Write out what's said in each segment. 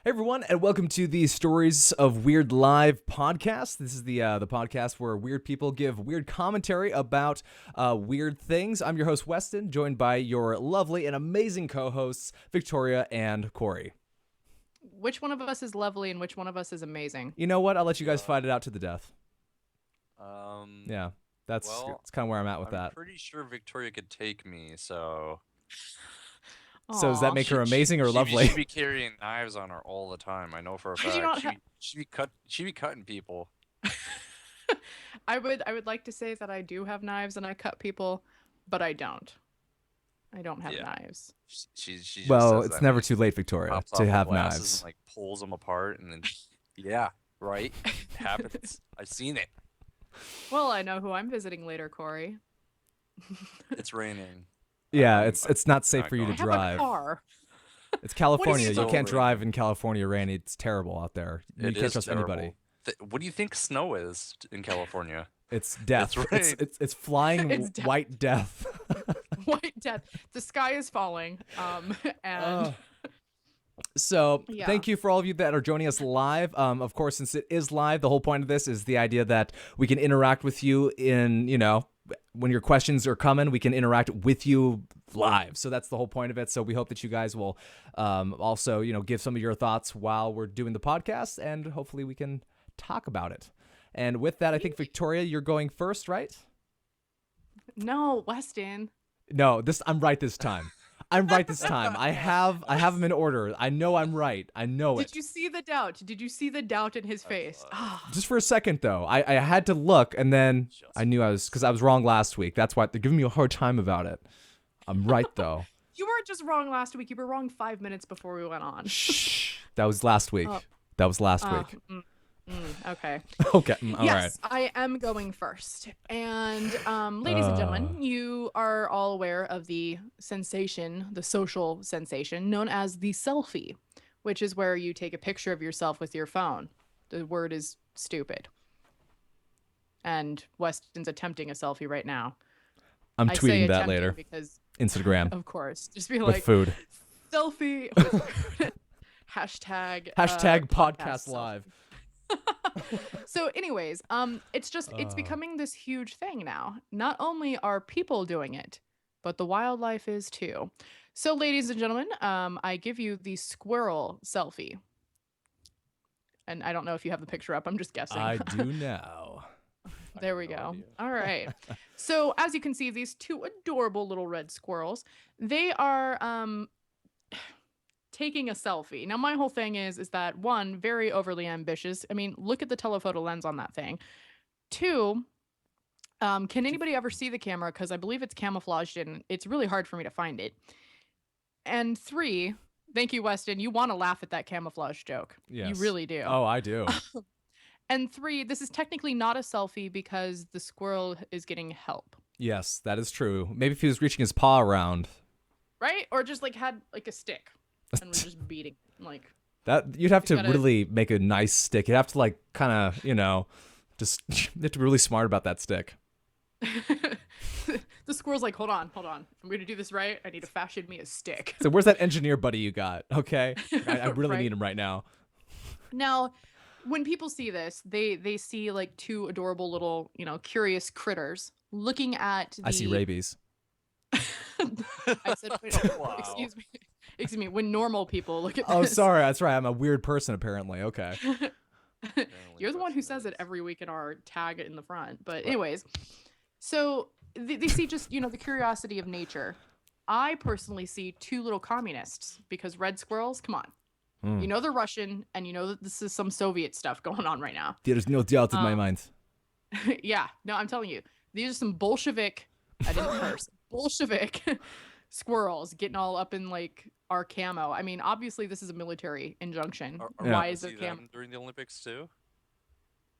Hey everyone, and welcome to the Stories of Weird Live podcast. This is the podcast where weird people give weird commentary about weird things. I'm your host Weston, joined by your lovely and amazing co-hosts Victoria and Corey. Which one of us is lovely and which one of us is amazing? You know what? I'll let you guys fight it out to the death. Yeah, that's kind of where I'm at with that. I'm pretty sure Victoria could take me, so. So does that make her amazing or lovely? She'd be carrying knives on her all the time. I know for a fact. She'd be cutting people. I would like to say that I do have knives and I cut people, but I don't. I don't have knives. She just well, says it's that never too late, Victoria, to have knives. And, like, pulls them apart and then, yeah, right. It happens. I've seen it. Well, I know who I'm visiting later, Corey. It's raining. Yeah, it's not safe for you to drive. I have a car. It's California. You can't rain? drive in California rain. It's terrible out there. You can't trust terrible. anybody. What do you think snow is in California? It's death. It's flying white death. White death. The sky is falling. So thank you for all of you that are joining us live. Of course, since it is live, the whole point of this is the idea that we can interact with you in, when your questions are coming, we can interact with you live. So that's the whole point of it. So we hope that you guys will also, give some of your thoughts while we're doing the podcast, and hopefully we can talk about it. And with that, I think, Victoria, you're going first, right? No, Weston. No, I'm right this time. I'm right this time. I have them in order. I know I'm right. I know it. Did you see the doubt? Did you see the doubt in his face? Just for a second, though. I had to look, and then I knew because I was wrong last week. That's why they're giving me a hard time about it. I'm right, though. You weren't just wrong last week. You were wrong 5 minutes before we went on. Shh. That was last week. That was last week. Okay. Okay. All yes, right. I am going first. And ladies and gentlemen, you are all aware of the sensation, the social sensation known as the selfie, which is where you take a picture of yourself with your phone. The word is stupid. And Weston's attempting a selfie right now. I'm tweeting that later. Because, Instagram. Of course. Just be with like, food. Selfie with food. Hashtag podcast live. So anyways, it's becoming this huge thing now. Not only are people doing it, but the wildlife is too. So ladies and gentlemen, I give you the squirrel selfie. And I don't know if you have the picture up. I'm just guessing. I do now. There we go. All right. So as you can see, these two adorable little red squirrels, they are taking a selfie. Now, my whole thing is that, one, very overly ambitious. I mean, look at the telephoto lens on that thing. Two, can anybody ever see the camera? Because I believe it's camouflaged and it's really hard for me to find it. And three, thank you, Weston. You want to laugh at that camouflage joke. Yes. You really do. Oh, I do. And three, this is technically not a selfie because the squirrel is getting help. Yes, that is true. Maybe if he was reaching his paw around. Right? Or just had a stick. And we're just beating that. You'd have to really make a nice stick. You'd have to kind of just you have to be really smart about that stick. The squirrel's like, hold on, if I'm gonna do this right, I need to fashion me a stick. So where's that engineer buddy you got? Okay, I really need him right now. Now, when people see this, they see two adorable little curious critters looking at. I see rabies. I said, wow. Excuse me, when normal people look at this. Oh, sorry, that's right. I'm a weird person, apparently. Okay. You're the one who says it every week in our tag in the front. But anyways, so they see just, the curiosity of nature. I personally see two little communists because red squirrels, come on. You know they're Russian, and you know that this is some Soviet stuff going on right now. There's no doubt in my mind. Yeah, no, I'm telling you. These are some Bolshevik, I didn't curse, Bolshevik squirrels getting all up in our camo. I mean, obviously this is a military injunction. Why is it camo during the Olympics too?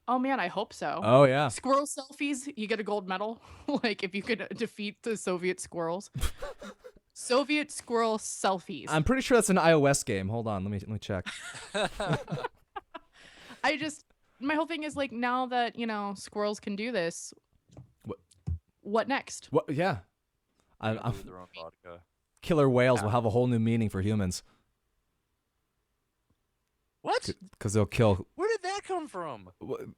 Oh man, I hope so. Oh yeah. Squirrel selfies, you get a gold medal. If you could defeat the Soviet squirrels. Soviet squirrel selfies. I'm pretty sure that's an iOS game. Hold on, let me check. My whole thing is now that squirrels can do this. What next? What? Yeah. Their own vodka. Killer whales will have a whole new meaning for humans. What? Because they'll kill. Where did that come from?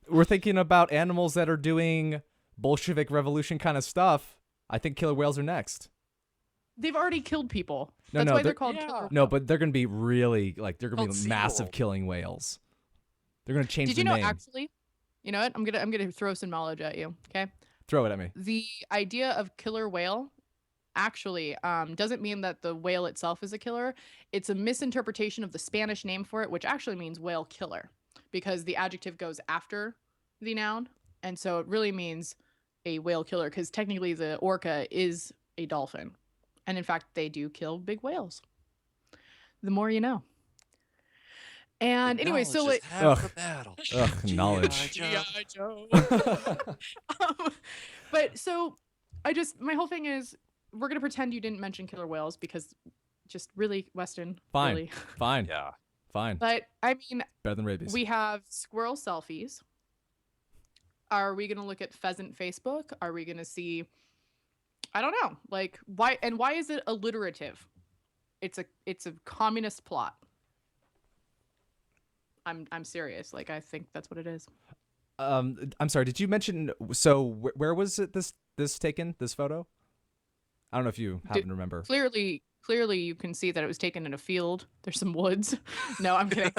We're thinking about animals that are doing Bolshevik revolution kind of stuff. I think killer whales are next. They've already killed people. No, That's no, why they're they're- called Yeah. killer. No, but they're gonna be really like they're gonna be Called massive SeaWorld. killing whales. They're gonna change Did the you know name. actually? You know what? I'm gonna throw some knowledge at you. Okay. Throw it at me. The idea of killer whale actually doesn't mean that the whale itself is a killer. It's a misinterpretation of the Spanish name for it, which actually means whale killer, because the adjective goes after the noun, and so it really means a whale killer. Because technically, the orca is a dolphin, and in fact, they do kill big whales. The more you know. And anyway, so Knowledge like, is half the Ugh. battle. Ugh, knowledge. G.I. Joe. But so my whole thing is we're gonna pretend you didn't mention killer whales because just really, Weston. Fine. Really. Fine. Yeah. Fine. But I mean, Better than rabies. we have squirrel selfies. Are we gonna look at pheasant Facebook? Are we gonna see? I don't know. Like why is it alliterative? It's a communist plot. I'm serious. Like I think that's what it is. I'm sorry. Did you mention? So where was it? This taken? This photo? I don't know if you happen to remember. Clearly you can see that it was taken in a field. There's some woods. No, I'm kidding.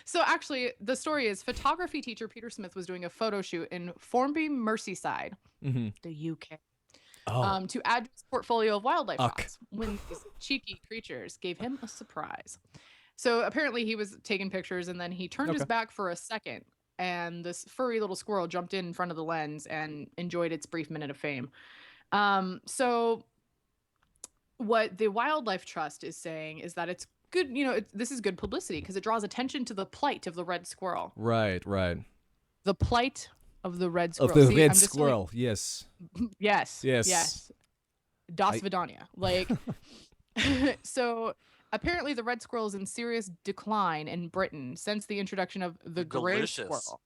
So actually, the story is photography teacher Peter Smith was doing a photo shoot in Formby, Merseyside, Mm-hmm. the UK, Oh. to add to his portfolio of wildlife Uck. shots when these cheeky creatures gave him a surprise. So apparently he was taking pictures and then he turned his Okay. back for a second and this furry little squirrel jumped in front of the lens and enjoyed its brief minute of fame. So what the Wildlife Trust is saying is that it's good, this is good publicity because it draws attention to the plight of the red squirrel. Right. Right. The plight of the red squirrel. Of the See, red I'm just doing- squirrel. Yes. Yes. Yes. Yes. Das I- Vidania. Like, so apparently the red squirrel is in serious decline in Britain since the introduction of the gray Delicious. squirrel.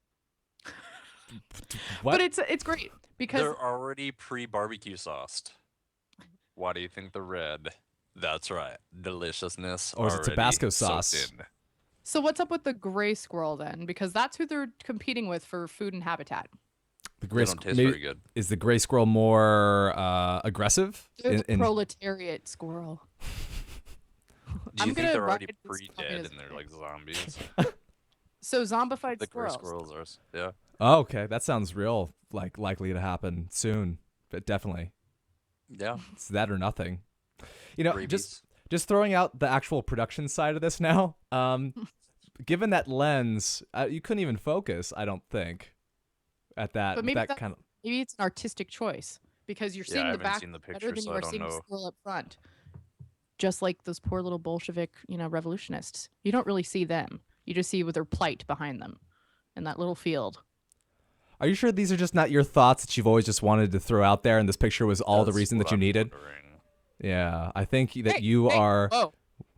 What? But it's great because They're already pre-barbecue sauced. Why do you think the red? That's right, deliciousness. Or is it already Tabasco soaked sauce? in. so what's up with the gray squirrel then? Because that's who they're competing with for food and habitat. The They gray don't squ- taste maybe- very good. Is the gray squirrel more aggressive? They're the proletariat squirrel. Do I'm you think gonna they're already ride this pre-dead communism and they're like zombies? So zombified The gray squirrels. squirrels are. Yeah. Oh, okay. That sounds real. Like likely to happen soon. But definitely, Yeah. it's that or nothing. Rabies. Just throwing out the actual production side of this now. Given that lens, you couldn't even focus. I don't think at that. But maybe that that- kind of. Maybe it's an artistic choice because you're Yeah, seeing I the haven't back seen the better picture, than so you I are don't seeing the know. squirrel up front. Just like those poor little Bolshevik, revolutionists. You don't really see them. You just see with their plight behind them in that little field. Are you sure these are just not your thoughts that you've always just wanted to throw out there, and this picture was all the That's reason what that you I'm needed? wondering. Yeah, I think that Hey, you hey, are.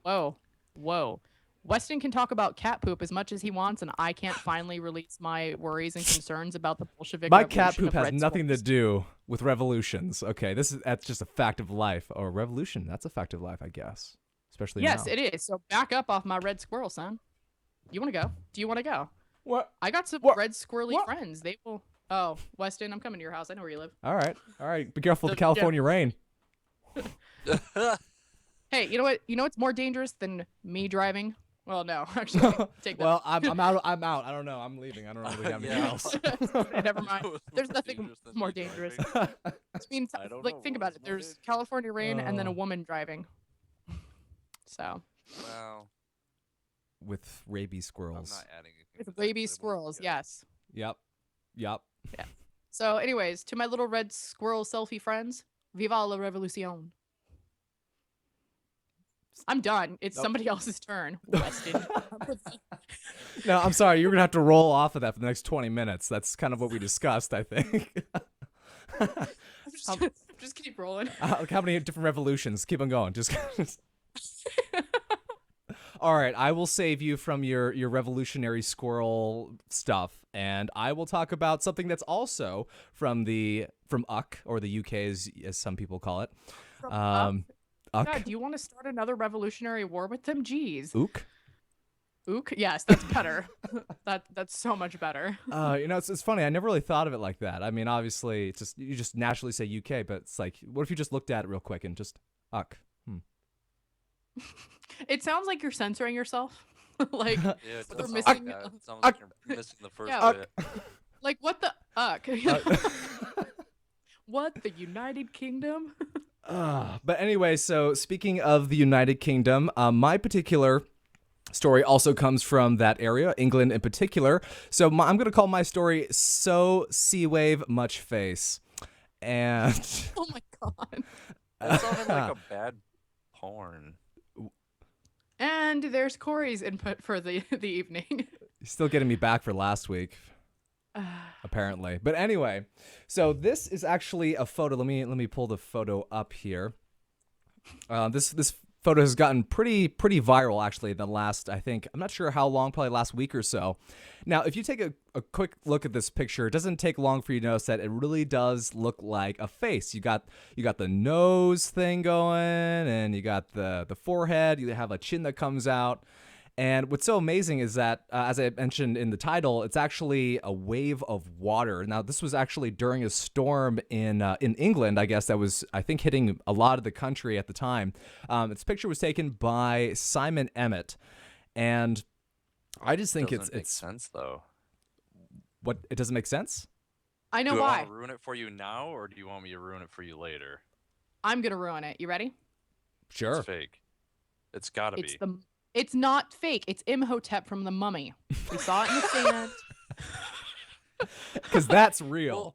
Whoa. Weston can talk about cat poop as much as he wants, and I can't finally release my worries and concerns about the Bolshevik My cat revolution poop of has red nothing to squirrels. do with revolutions. Okay, that's just a fact of life. Or revolution, that's a fact of life, I guess. Especially Yes, now. it is. So back up off my red squirrel, son. You want to go? Do you want to go? What? I got some What? red squirrely What? friends. They will. Oh, Weston, I'm coming to your house. I know where you live. All right. Be careful of the Yeah. California rain. Hey, you know what? You know what's more dangerous than me driving? Well, no, actually, take that. Well, I'm out. I'm out. I don't know. I'm leaving. I don't really have anything Yeah. else. Never mind. What's There's more nothing dangerous than more me dangerous. driving? I mean, I don't like know think about what's it. more There's dangerous. California rain and then a Oh. woman driving. So Wow. With rabies I'm squirrels. not adding anything. with to that, rabies so I won't squirrels, get it. yes. Yep. So, anyways, to my little red squirrel selfie friends, viva la revolucion. I'm done. It's Nope. somebody else's turn. Weston. No, I'm sorry. You're gonna have to roll off of that for the next 20 minutes. That's kind of what we discussed, I think. Just keep rolling. How many different revolutions? Keep on going. Just. All right, I will save you from your revolutionary squirrel stuff, and I will talk about something that's also from UCK, or the UK as some people call it. From UCK. God, do you want to start another revolutionary war with them? Jeez. Ook. Ook? Yes, that's better. That's so much better. It's funny. I never really thought of it like that. I mean, obviously, it's just you just naturally say UK, but it's like, what if you just looked at it real quick and just uck? It sounds like you're censoring yourself. Like Yeah, it we're does sound missing. like that. It sounds like you're missing the first Yeah. bit. Like what the uck? What, the United Kingdom? But anyway, so speaking of the United Kingdom, my particular story also comes from that area, England in particular. So I'm going to call my story So Sea Wave Much Face. And Oh my god. That sounded like a bad porn. And there's Corey's input for the evening. He's still getting me back for last week, apparently. But anyway, so this is actually a photo. Let me pull the photo up here. This photo has gotten pretty viral actually in the last, I think, I'm not sure how long, probably last week or so. Now, if you take a quick look at this picture, it doesn't take long for you to notice that it really does look like a face. You got the nose thing going, and you got the forehead. You have a chin that comes out. And what's so amazing is that, as I mentioned in the title, it's actually a wave of water. Now, this was actually during a storm in England, I guess, that was, I think, hitting a lot of the country at the time. This picture was taken by Simon Emmett, and I just think Doesn't make it's sense though. what it doesn't make sense. I know Do I why. want to ruin it for you now, or do you want me to ruin it for you later? I'm gonna ruin it. You ready? Sure. It's fake. It's gotta be. It's not fake. It's Imhotep from The Mummy. We saw it in the sand. Because that's real. Well,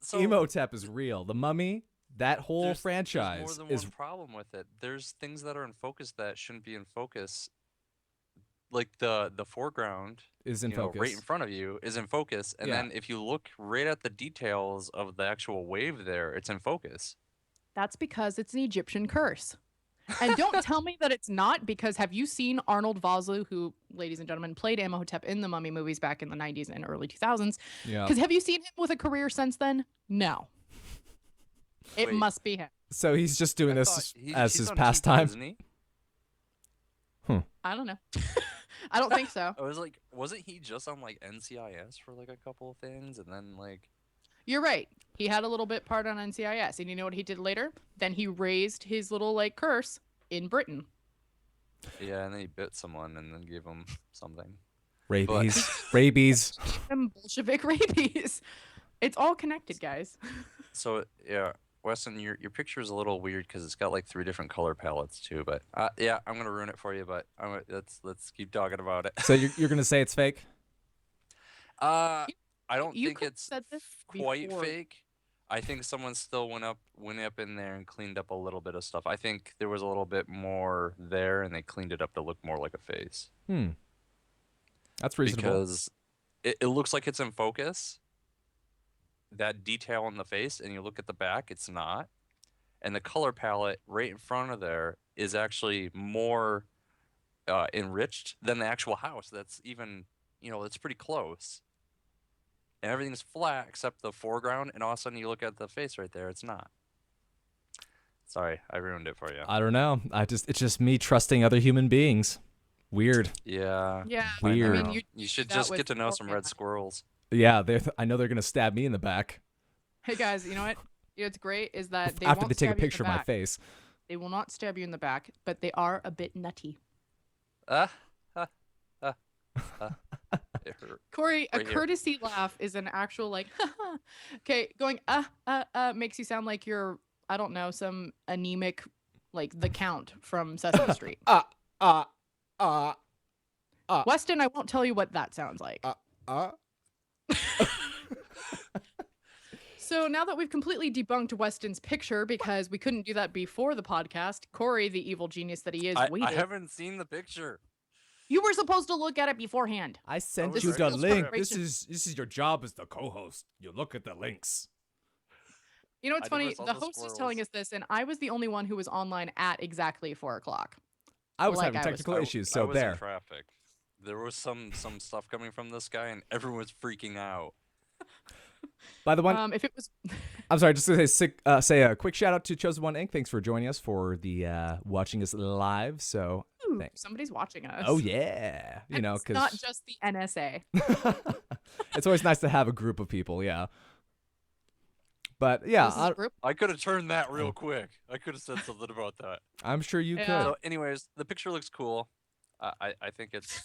so Imhotep is real. The Mummy, that whole there's franchise more than is one problem with it. There's things that are in focus that shouldn't be in focus. Like the foreground in right focus. in front of you is in focus, and Yeah. then if you look right at the details of the actual wave there, it's in focus. That's because it's an Egyptian curse. And don't tell me that it's not, because have you seen Arnold Vosloo, who, ladies and gentlemen, played Imhotep in the Mummy movies back in the 90s and early 2000s? Yeah. Because have you seen him with a career since then? No. It Wait. must be him. So he's just doing I this thought as he's his on TV, pastime. isn't he? I don't know. I don't think so. I was like, wasn't he just on like NCIS for like a couple of things, and then like You're right. He had a little bit part on NCIS. And you know what he did later? Then he raised his little like curse in Britain. yeah, and then he bit someone and then gave him something. Rabies. Rabies. And Bolshevik rabies. It's all connected, guys. So yeah, Weston, your picture is a little weird because it's got like 3 different color palettes too. But yeah, I'm gonna ruin it for you. But let's keep talking about it. So you're gonna say it's fake? I don't You think could have it's said this quite before. fake. I think someone still went up in there and cleaned up a little bit of stuff. I think there was a little bit more there, and they cleaned it up to look more like a face. That's reasonable. Because it looks like it's in focus. That detail in the face, and you look at the back, it's not. And the color palette right in front of there is actually more enriched than the actual house. That's even, it's pretty close. And everything's flat except the foreground, and all of a sudden you look at the face right there, it's not. Sorry, I ruined it for you. I don't know. It's just me trusting other human beings. Weird. Yeah. Yeah. Weird. I mean, You should that just with get to know some red foreground. squirrels. Yeah, I know they're gonna stab me in the back Hey guys, you know what? What's great is that they after won't they take a stab you in picture the of my back. face. They will not stab you in the back, but they are a bit nutty. It hurt. Corey, a Right here. courtesy laugh is an actual like, okay, going makes you sound like you're, I don't know, some anemic, like the Count from Sesame Street. Weston, I won't tell you what that sounds like. So now that we've completely debunked Weston's picture, because we couldn't do that before the podcast, Corey, the evil genius that he is, I waited. haven't seen the picture. You were supposed to look at it beforehand. I sent was you ready the for link. it. This is your job as the co-host. You look at the links. You know what's I never funny? saw The the host was telling squirrels. us this, and I was the only one who was online at exactly 4 o'clock. I was Like having I was- technical I issues, I so was there. in traffic. There was some stuff coming from this guy, and everyone was freaking out. By the way, If it was, I'm sorry, just to say a quick shout out to Chosen One Inc. Thanks for joining us for the watching us live. So ooh, thanks. somebody's watching us. Oh yeah, And know, it's because not just the NSA. it's always nice to have a group of people. Yeah. But yeah, This is a group. I could have turned that real quick. I could have said something about that. I'm sure you Yeah. could. So, anyways, the picture looks cool. I think it's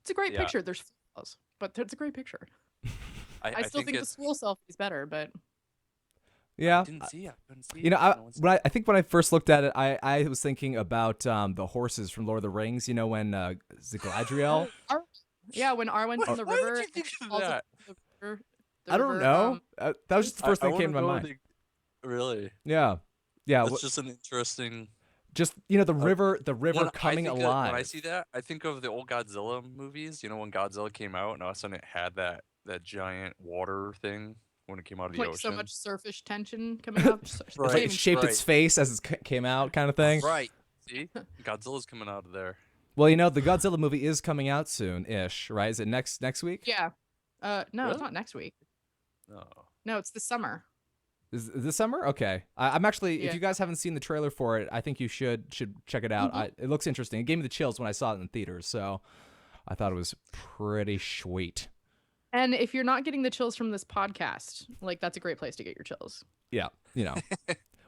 It's a great Yeah. picture. There's flaws, but it's a great picture. I still think the it's. squirrel selfie is better, but Yeah. I didn't see it. Couldn't see You know, it. I think when I first looked at it, I was thinking about the horses from Lord of the Rings. You know, when Galadriel. yeah, when Arwen's in the Why would river, you and think she of falls that? into the river, the I don't river, know. That was just the first I thing that came to my wanna mind. go Really? Yeah. Yeah. That's just an interesting. Just the river coming When alive. I see that, I think of the old Godzilla movies. You know, when Godzilla came out, and all of a sudden it had that giant water thing when it came out of the like ocean. so much surface tension coming up. Right. It shaped its face as it came out, kind of thing. Right. See, Godzilla's coming out of there. Well, the Godzilla movie is coming out soon-ish, right? Is it next week? Yeah. No, Really? it's not next week. No. No, it's this summer. Is this summer? Okay. I'm actually, Yeah. if you guys haven't seen the trailer for it, I think you should check it out. Mhm. It looks interesting. It gave me the chills when I saw it in theaters, so I thought it was pretty sweet. And if you're not getting the chills from this podcast, like that's a great place to get your chills. Yeah,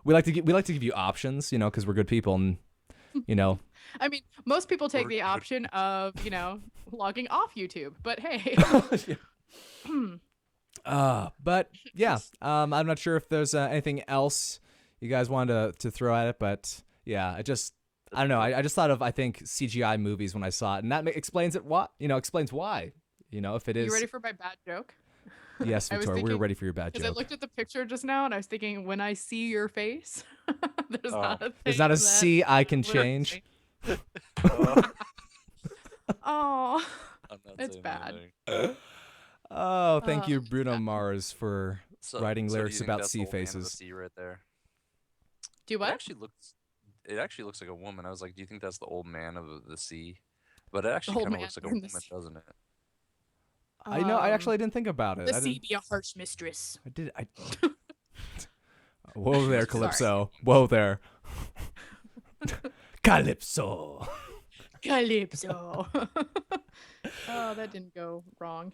we like to give you options, because we're good people, and I mean, most people take the option of, logging off YouTube, but hey. But yeah, I'm not sure if there's anything else you guys wanted to throw at it, but yeah, I don't know. I just thought of, I think, CGI movies when I saw it, and that explains it. Explains why. If it is. You ready for my bad joke? Yes, I was Victoria, we're thinking- ready for your bad Because I joke. looked at the picture just now and I was thinking, when I see your face, there's Oh. not a thing. There's not a that C I can literally- change. Oh, I'm not It's saying bad. anything. Oh, thank you, it's Bruno bad. Mars, for writing So do you lyrics think about that's sea the old man of the faces. sea right there. do It what? actually looks like a woman. I was like, do you think that's the old man of the sea? But it actually old kind of man looks like a in the woman, sea. doesn't it? I know. I actually didn't think about it. The I sea didn't. be a harsh mistress. I did. Whoa there, Sorry. Calypso. Whoa there. Calypso. Calypso. Oh, that didn't go wrong.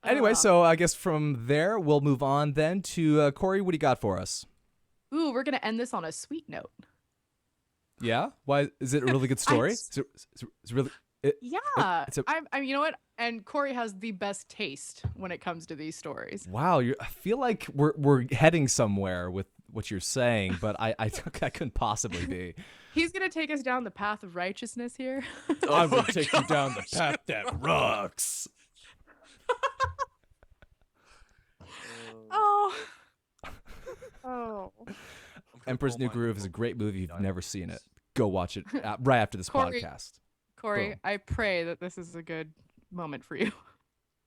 Anyway, so I guess from there we'll move on then to Corey. What do you got for us? Ooh, we're gonna end this on a sweet note. Yeah. Why is it a really good story? s- It's really. Yeah, it's a- I'm. You know what? And Corey has the best taste when it comes to these stories. Wow. I feel like we're heading somewhere with what you're saying, but I couldn't possibly be. He's gonna take us down the path of righteousness here. I'm my gonna take you down the path that rocks. Oh. Oh. Emperor's New Groove is a great movie. If you've never seen it, go watch it right after this Corey- podcast. Corey, Boom. I pray that this is a good moment for you.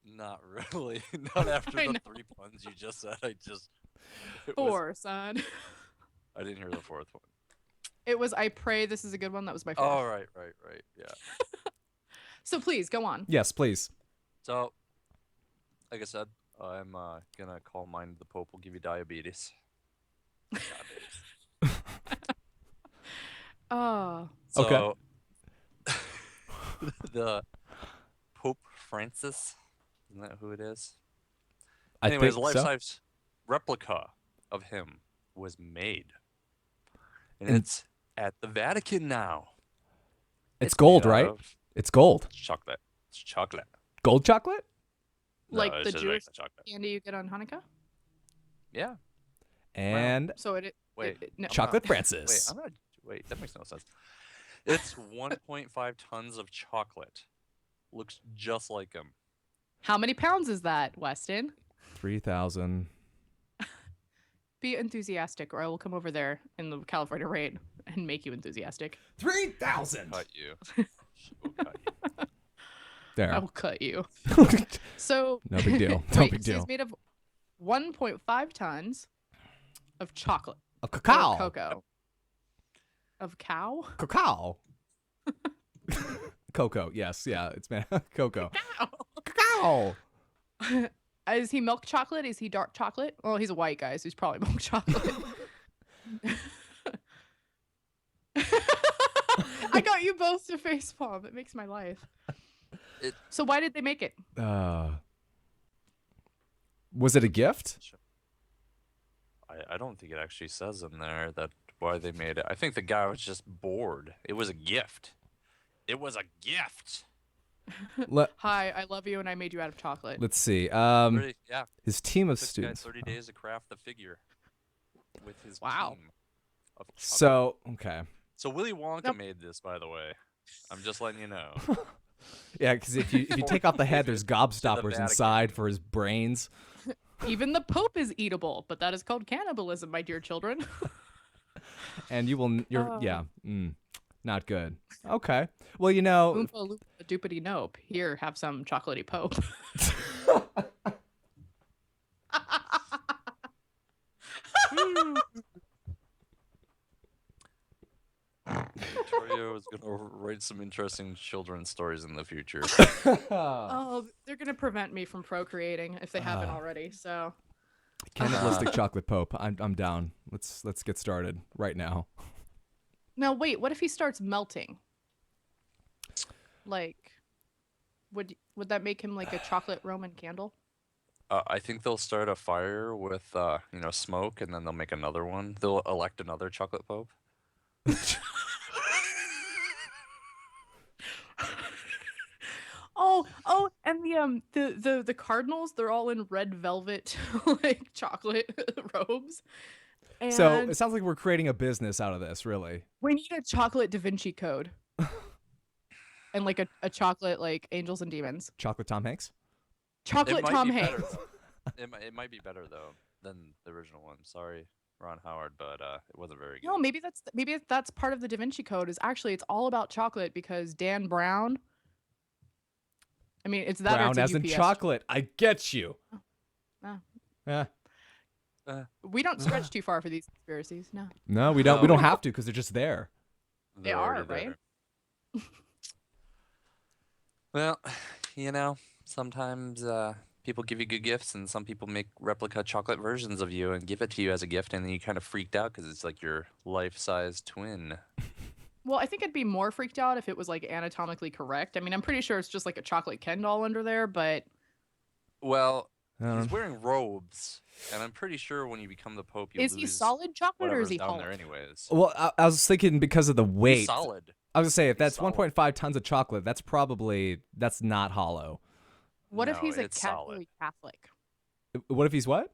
Not really. Not after I the know. 3 puns you just said. it was- 4, son. I didn't hear the fourth one. It was I pray this is a good one. That was my 4th. Oh, right. Yeah. So please go on. Yes, please. So, like I said, I'm gonna call mine the Pope will give you diabetes. Oh. So, Okay. the Pope Francis, isn't that who it is? I Anyways, a think so. life-size replica of him was made, and And- it's at the Vatican now. It's gold, made out right? of It's gold. Chocolate. It's chocolate. Gold chocolate? Like No, the it's just Jewish regular chocolate. candy you get on Hanukkah? Yeah. And So Wait. no. Chocolate Wait, Francis. I'm not. Wait, that makes no sense. It's 1.5 tons of chocolate. Looks just like him. How many pounds is that, Weston? 3,000. Be enthusiastic, or I will come over there in the California rain and make you enthusiastic. 3,000. Cut you. She will cut you. There. I will cut you. So No big deal. No wait, big so deal. he's made of 1.5 tons of chocolate. A Or cacao. cocoa. Of cow? Cacao. Cocoa. Yes. Yeah. It's man. Cocoa. Cow. Cacao. Is he milk chocolate? Is he dark chocolate? Well, he's a white guy, so he's probably milk chocolate. I got you both to facepalm. It makes my life. So why did they make it? Was it a gift? I don't think it actually says in there that why they made it. I think the guy was just bored. It was a gift. It was a gift. Hi, I love you, and I made you out of chocolate. Let's see. Really, yeah. His team of Took the guy students. 30 days to craft the figure with his Wow. team of chocolate. So, okay. So Willy Wonka made this, by the way. I'm just letting you know. Yeah, because if you take off the head, there's gobstoppers Vatican. inside for his brains. Even the Pope is eatable, but that is called cannibalism, my dear children. And not good. Okay. Well, you know. Oompa loompa doopity nope. Here, have some chocolatey Pope. Victoria was going to write some interesting children's stories in the future. Oh, they're gonna prevent me from procreating if they haven't already. So. Cannibalistic chocolate pope. I'm down. Let's get started right now. Now wait, what if he starts melting? Like, would that make him like a chocolate Roman candle? I think they'll start a fire with smoke, and then they'll make another one. They'll elect another chocolate pope. Oh, and the cardinals, they're all in red velvet like chocolate robes. And So it sounds like we're creating a business out of this, really. we need a chocolate Da Vinci Code. And like a chocolate like Angels and Demons. Chocolate Tom Hanks? Chocolate might Tom be better, Hanks. though. It might be better though than the original one. Sorry, Ron Howard, but it wasn't very good. No, maybe that's part of the Da Vinci Code. Is actually it's all about chocolate because Dan Brown. I mean, it's that or Brown it's a as in UPS. chocolate. I get you. Oh. Yeah. We don't stretch too far for these conspiracies. No, No, we don't. No. We don't have to because they're just there. they They're are already right. there. Well, sometimes people give you good gifts, and some people make replica chocolate versions of you and give it to you as a gift, and then you kind of freaked out because it's like your life-size twin. Well, I think I'd be more freaked out if it was like anatomically correct. I mean, I'm pretty sure it's just like a chocolate Ken doll under there, but Well, Um, he's wearing robes, and I'm pretty sure when you become the Pope, you is lose he solid chocolate or is whatever's he down Hulk? there anyways. Well, I was thinking because of the He's weight. solid. I was gonna say if that's solid. 1.5 tons of chocolate, that's not hollow. What if No, he's a it's solid. Cadbury Catholic? What if he's what?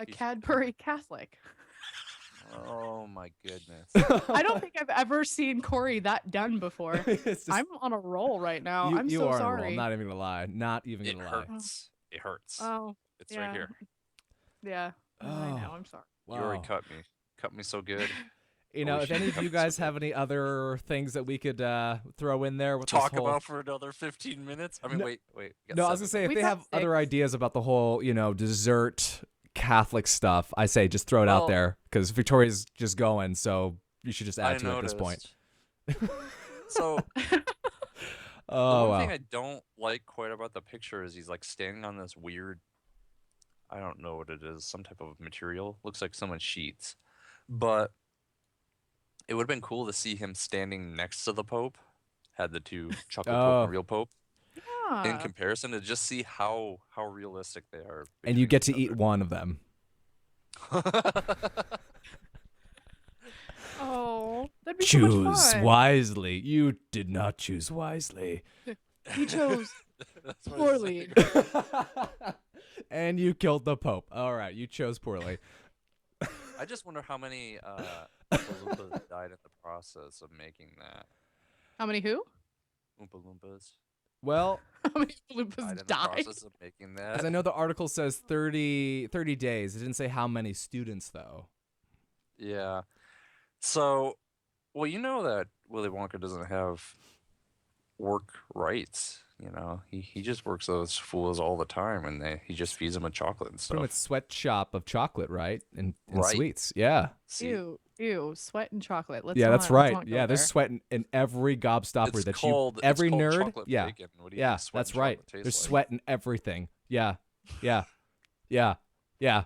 A He's- Cadbury Catholic. Oh my goodness. I don't think I've ever seen Corey that done before. It's just- I'm on a roll right now. you, I'm you so are on a roll. sorry. Not even gonna lie. Not even It gonna lie. hurts. It hurts. Oh, It's yeah. right here. Yeah. I Oh. know. I'm sorry. You already Wow. cut me. Cut me so good. You know, wish if you any of could you cut me guys so have any other things that we could throw in there with Talk this whole... about for another 15 minutes? I mean, No- wait. We got No, I was gonna 7 say if We've they got have other 6. ideas about the whole, dessert Catholic stuff, I say just throw it out Well- there because Victoria's just going, so you should just I add to it at this point. noticed. So Oh the one wow. thing I don't like quite about the picture is he's like standing on this weird, I don't know what it is, some type of material. Looks like someone's sheets. But it would have been cool to see him standing next to the Pope, had the two chocolate Pope Oh. and real Pope, in Yeah. comparison to just see how realistic they are. And you between get to each eat one of them. other. Oh, that'd be so much Choose fun. wisely. You did not choose wisely. He chose That's what it poorly. And you killed the Pope. All right, you chose poorly. I just wonder how many Oompa Loompas died in the process of making that. How many who? Oompa Loompas Well, How many died in Loompas the died? process of making as I that. know the article says 30 days. It didn't say how many students though. Yeah. So, well, you know that Willy Wonka doesn't have work rights. He just works those fools all the time, and he just feeds them with chocolate and Pretty much stuff. sweatshop of chocolate, right? And Right. sweets. Yeah. See, Ew, sweat and chocolate. Let's Yeah, that's not- let's right. not go Yeah, there's there. sweat in every gobstopper it's that called every it's called nerd. chocolate Yeah. bacon. What do you Yeah, think sweat that's and right. chocolate tastes There's like? sweat in everything. Yeah. Yeah. Yeah. Yeah.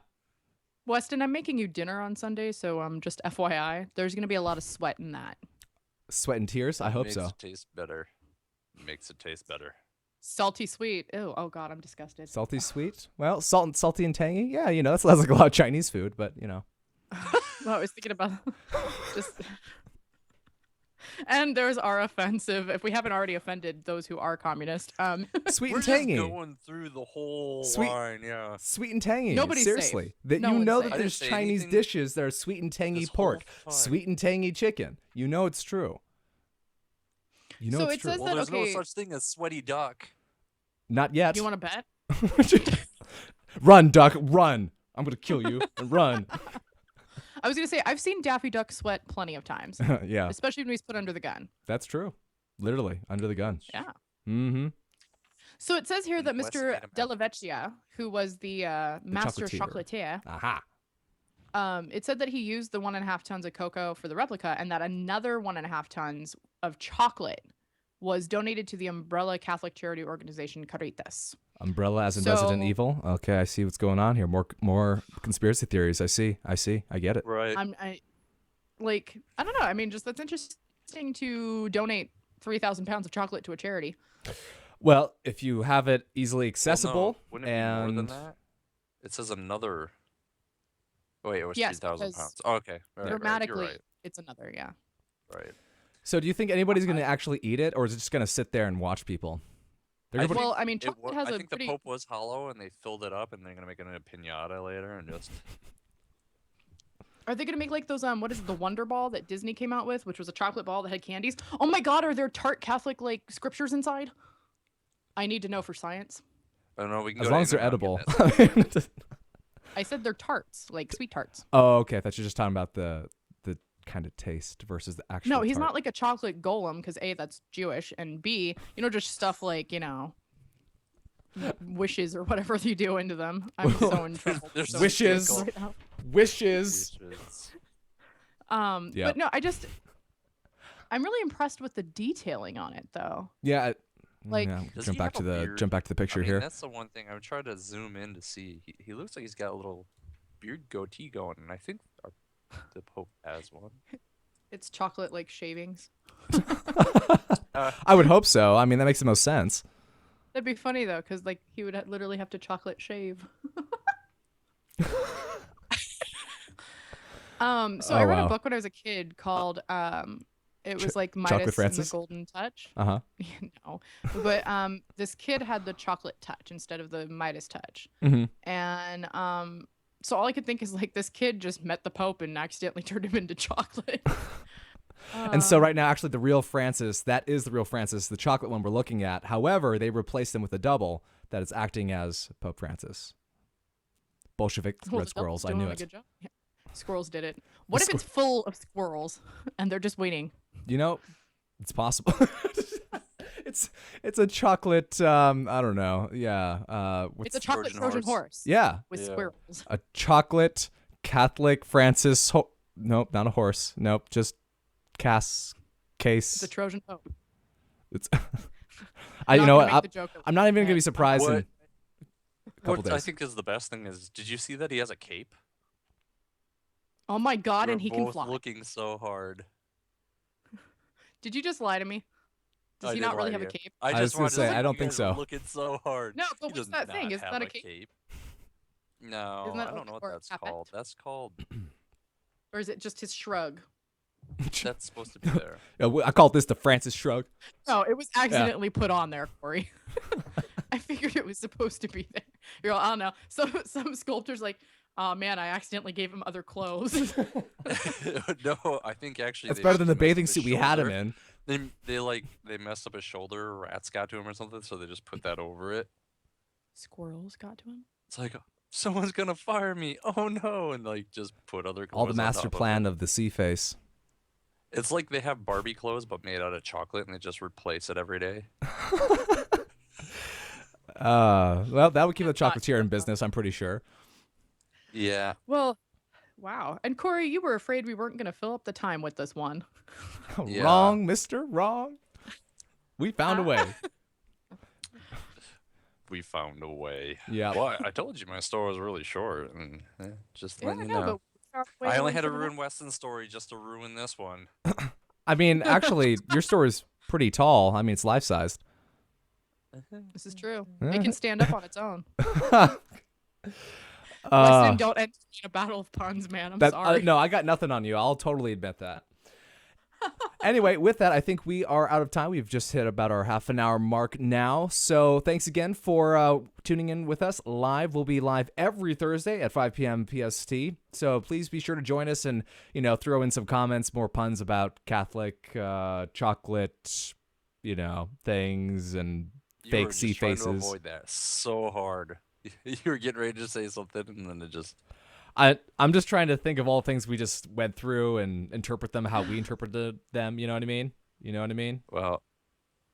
Weston, I'm making you dinner on Sunday, so just FYI, there's gonna be a lot of sweat in that. Sweat and tears? I hope so. Makes it taste better. Makes it taste better. Salty sweet. Ew, oh god, I'm disgusted. Salty sweet? Well, salty and tangy? Yeah, that sounds like a lot of Chinese food, but Well, I was thinking about just. And there's our offensive, if we haven't already offended those who are communist. Sweet We're and tangy. just going through the whole line, yeah. Sweet and tangy. Nobody's Seriously. safe. That No you one's know safe. that I there's didn't say Chinese anything dishes that are sweet and tangy this pork, whole time. sweet and tangy chicken. You know it's true. You know So it's it true. says Well, that, there's okay, no such thing as sweaty duck. Not yet. you want to bet? Run, duck, run. I'm going to kill you and run. I was gonna say I've seen Daffy Duck sweat plenty of times, Yeah, especially when he's put under the gun. that's true. Literally, under the gun. Yeah. Mm-hmm. So it says here And that Wes Mr. made 'em Della Vecchia, who was the master chocolatier. chocolatier, Aha. it said that he used the 1.5 tons of cocoa for the replica, and that another 1.5 tons of chocolate was donated to the umbrella Catholic charity organization Caritas. Umbrella as in Resident So- Evil. Okay, I see what's going on here. More conspiracy theories. I see. I get it. Right. I don't know. I mean, just that's interesting to donate 3,000 pounds of chocolate to a charity. Well, if you have it easily accessible Well, no, wouldn't it be more and than that? It says another. Oh, wait, it was Yes, 3,000 because pounds. Oh, okay. Right, Dramatically, Right, it's another, yeah. right. so do you think anybody's going to actually eat it, or is it just going to sit there and watch people? They're I gonna put- Well, I mean, chocolate has I a think pretty. the Pope was hollow, and they filled it up, and they're gonna make it a pinata later, and just. Are they gonna make like those what is it, the Wonder Ball that Disney came out with, which was a chocolate ball that had candies? Oh my God, are there tart Catholic like scriptures inside? I need to know for science. I don't know. We can as go long to as they're Internet and get edible. that. I said they're tarts, like sweet tarts. Oh, okay. I thought you were just talking about the kind of taste versus the actual. No, he's tart. not like a chocolate golem because A, that's Jewish, and B, just stuff like wishes or whatever you do into them. I'm so in trouble. There's so wishes. right now. Wishes. But no, I'm really impressed with the detailing on it, though. Yeah. Like- yeah, Does jump he back have to a the beard? jump back to the picture I mean, here. that's the one thing I'm trying to zoom in to see. He looks like he's got a little beard goatee going, and I think the Pope has one. It's chocolate like shavings. I would hope so. I mean, that makes the most sense. That'd be funny though, because like he would literally have to chocolate shave. So Oh, I read wow. a book when I was a kid called it was like Chocolate Midas and the Francis? Golden Touch. Uh-huh. No, but this kid had the chocolate touch instead of the Midas touch, Mm-hmm. and so all I could think is like this kid just met the Pope and accidentally turned him into chocolate. And so right now, actually, the real Francis, that is the real Francis, the chocolate one we're looking at. However, they replaced him with a double that is acting as Pope Francis. Bolshevik Well, red the squirrels, I double's knew doing a it. good job. Yeah. Squirrels did it. What if it's full of squirrels and they're just waiting? It's possible. it's a chocolate. I don't know. Yeah. It's a chocolate Trojan Trojan horse. Yeah, With Yeah. squirrels. a chocolate Catholic Francis. Nope, not a horse. Nope, just case. It's a Trojan Pope. It's. Not You know gonna what? make the joke of I'm not even gonna be that. surprised in What- a couple What I days. think is the best thing is, did you see that he has a cape? Oh my God, We're and he can both fly. looking so hard. Did you just lie to me? Does I he did not really lie have to a you. cape? I was just gonna wanted to say, say I don't you think guys are so. Looking so hard. No, but He what's does that thing? not Isn't that a have cape? No, Isn't that I don't know what or a that's capet? called. That's called. Or is it just his shrug? That's supposed to be there. Yeah, I call this the Francis shrug. No, it was accidentally put on there, Corey. I figured it was supposed to be there. You're all, I don't know. Some sculptor's like, oh man, I accidentally gave him other clothes. No, I think actually That's they better than the messed up bathing his suit we had him shoulder. in. They messed up his shoulder. Rats got to him or something, so they just put that over it. Squirrels got to him. It's like, someone's gonna fire me. Oh no! And like just put other clothes All the on master top of plan it. of the sea face. It's like they have Barbie clothes but made out of chocolate, and they just replace it every day. Well, that would keep the That's not chocolatier in true. business, I'm pretty sure. Yeah. Well, wow. And Corey, you were afraid we weren't going to fill up the time with this one. Yeah. Wrong, mister, wrong. We found a way. we found a way. Yeah. Well, I told you my story was really short, and just Yeah, letting I you know, know. but we found a way I to only win had to for the ruin Weston's story just to ruin this one. I mean, actually, your store is pretty tall. I mean, it's life-sized. This is true. It can stand up on its own. Uh, Weston, don't end in a battle of puns, man. I'm sorry. No, I got nothing on you. I'll totally admit that. Anyway, with that, I think we are out of time. We've just hit about our half-an-hour mark now. So thanks again for tuning in with us live. We'll be live every Thursday at 5 p.m. PST. So please be sure to join us and, throw in some comments, more puns about Catholic chocolate, things and fake sea faces. Trying to avoid that so hard. You were getting ready to say something, and then it just... I'm just trying to think of all things we just went through and interpret them how we interpreted them. You know what I mean? Well,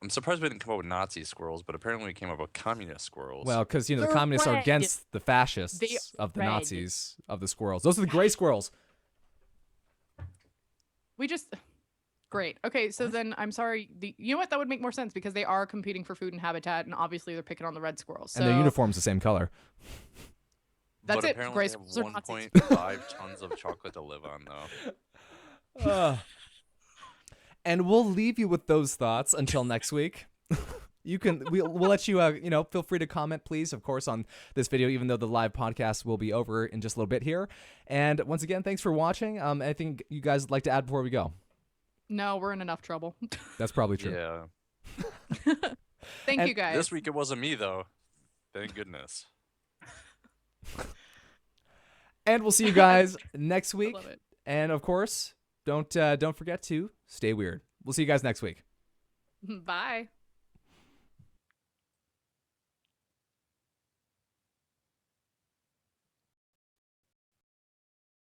I'm surprised we didn't come up with Nazi squirrels, but apparently we came up with communist squirrels. Well, because, the communists are against the fascists of the Nazis, of the squirrels. Those are the gray squirrels. Great. Okay, so then I'm sorry. You know what? That would make more sense because they are competing for food and habitat, and obviously they're picking on the red squirrels. So And their uniform's the same color. That's but it. Apparently Gray they have squirrels are Nazis. 1.5 tons of chocolate to live on, though. And we'll leave you with those thoughts until next week. We'll let you, feel free to comment, please, of course, on this video, even though the live podcast will be over in just a little bit here. And once again, thanks for watching. Anything you guys would like to add before we go? No, we're in enough trouble. That's probably true. Yeah. Thank you, guys. This week it wasn't me, though. Thank goodness. And we'll see you guys next week. I love it. And of course, don't forget to stay weird. We'll see you guys next week. Bye.